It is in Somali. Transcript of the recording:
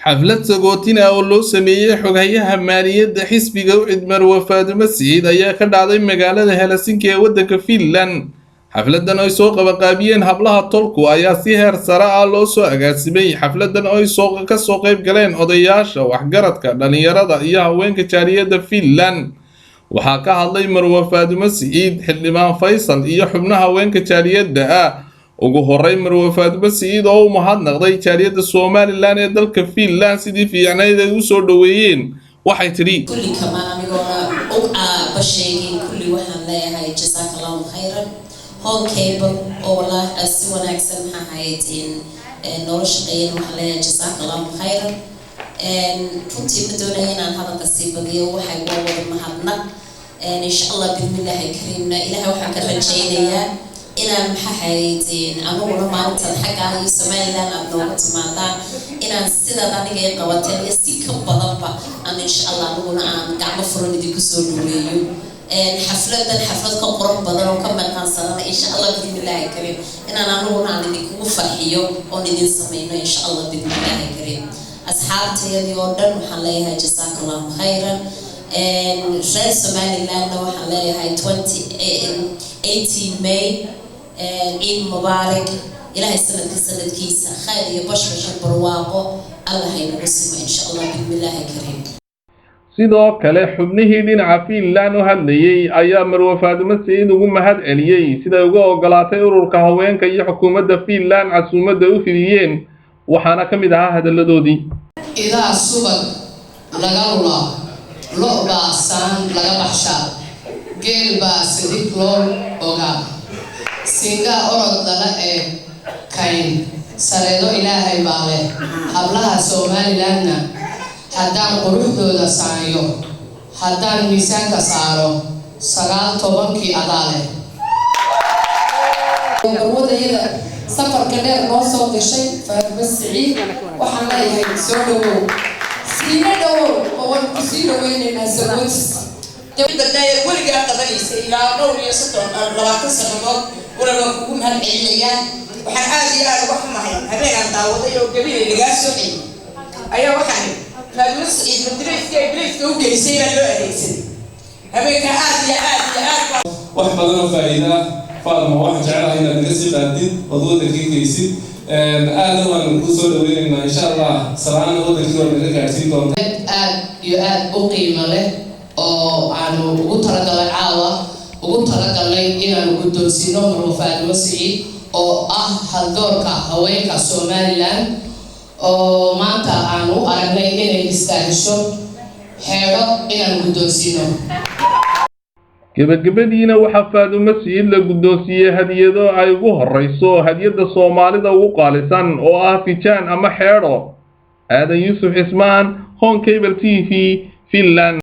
xaflad sagootin ah oo loo sameeyay xoghayaha maaliyadda xisbiga u cid Marwo Faadumo Siciid ayaa ka dhacday magaalada Helsinki ee waddanka Finland. xafladan ay soo qabanqaabiyeen hablaha tolku ayaa si heer sare ah loo soo agaasimay. xafladan ay ka soo qayb galeen odayaasha waxgaradka dhalinyarada iyo haweenka jaaliyadda Finland. waxaa ka hadlay Marwo Faadumo Siciid, xildhibaan Faysal iyo xubnaha haweenka jaaliyadda ah. ugu horreyn Marwo Faadumo Siciid oo u mahadnaqday jaaliyadda Somaliland ee dalka Finland sidii fiicnayd ay u soo dhaweeyeen waxay tiri kulli kamaan anigoona basheegin kulli waxaan leeyahay jazakallahu khayran hall cable oo walaah si wanaagsan maxaa haydin nolosha qeyn waxaan leeyahay jazakallahu khayran runtii ma doonayo inaan hadalka sii badiyo waxay wada mahadnaq insha Allah bismillaahi kariimna ilaahay waxaan ka rajaynayaa inaan maxahaydin anuguna maalintan xagga iyo Somaliland aan nooga timaadaan inaan sida aniga ay qabateen iyo si ka badanba aan insha Allah anuguna aan gacmo furan idinku soo dhaweeyo xaflad ka qurux badan oo ka maqan sanada insha Allah bismillaahi kariim inaan anuguna aan idinku farxiyo oo idin sameeyno insha Allah bismillaahi kariim asxaabtayda oo dhan waxaan leeyahay jazakallahu khayran reer Somaliland waxaan leeyahay 18 May عيد مبارك إلهي سنة كيسة خير يبشر برواقه الله ينقسم إن شاء الله بسم الله الكريم. sidoo kale xubnihii dhinaca Finland oo hadlayay ayaa Marwo Faadumo Siciid ugu mahad celiyay sida uga ogolaatay ururka haweenka iyo xukuumadda Finland casuumadda u fidiyeen waxaana ka mid ahaa hadaladoodii idaa subag laga loo baasan laga baxshaa geel baa sidig loo ogaa singa orod dala ee kayn sareedo ilaahay baale hablaha Somalilandna haddaan quruxdooda saariyo haddaan miisaanka saaro 19 adaale wadayada safarka dheer noo soo gashay Faadumo Siciid waxaan leeyahay soo dhawow siina dhawow oo waan ku sii dhaweynaynaa sagoos dawladda dayar weligaa qabanaysa ilaa dhowr iyo 20 sanadood ولما كوم هالعيليان وحن عادي أنا وحماهم هبين عن تعوضي وقبيل اللي قاعد سوحي أيوة وحن فالمس إدريس توجي سيرة لو أديسن هبين عادي واحد بدنا فائدة فالما واحد جعلها هنا درسي بعدين وضوء دقيق يصير أنا ونقصر وين إن شاء الله سرعان وضوء دقيق ونرجع يصير دون يؤد أقيم له أو عنو وترى العاوة ugu talagalay inaan guddoonsino Marwo Faadumo Siciid oo haldoorka haweenka Somaliland oo maanta aan u aragnay inay istaahisho xeero inaan guddoonsino gabagabadiina waxaa Faadumo Siciid la guddoonsiyay hadiyado ay ugu horeyso hadiyada Soomaalida ugu qaalisan oo ah fijaan ama xeero aadan Yuusuf Ismaan Home Cable TV Finland.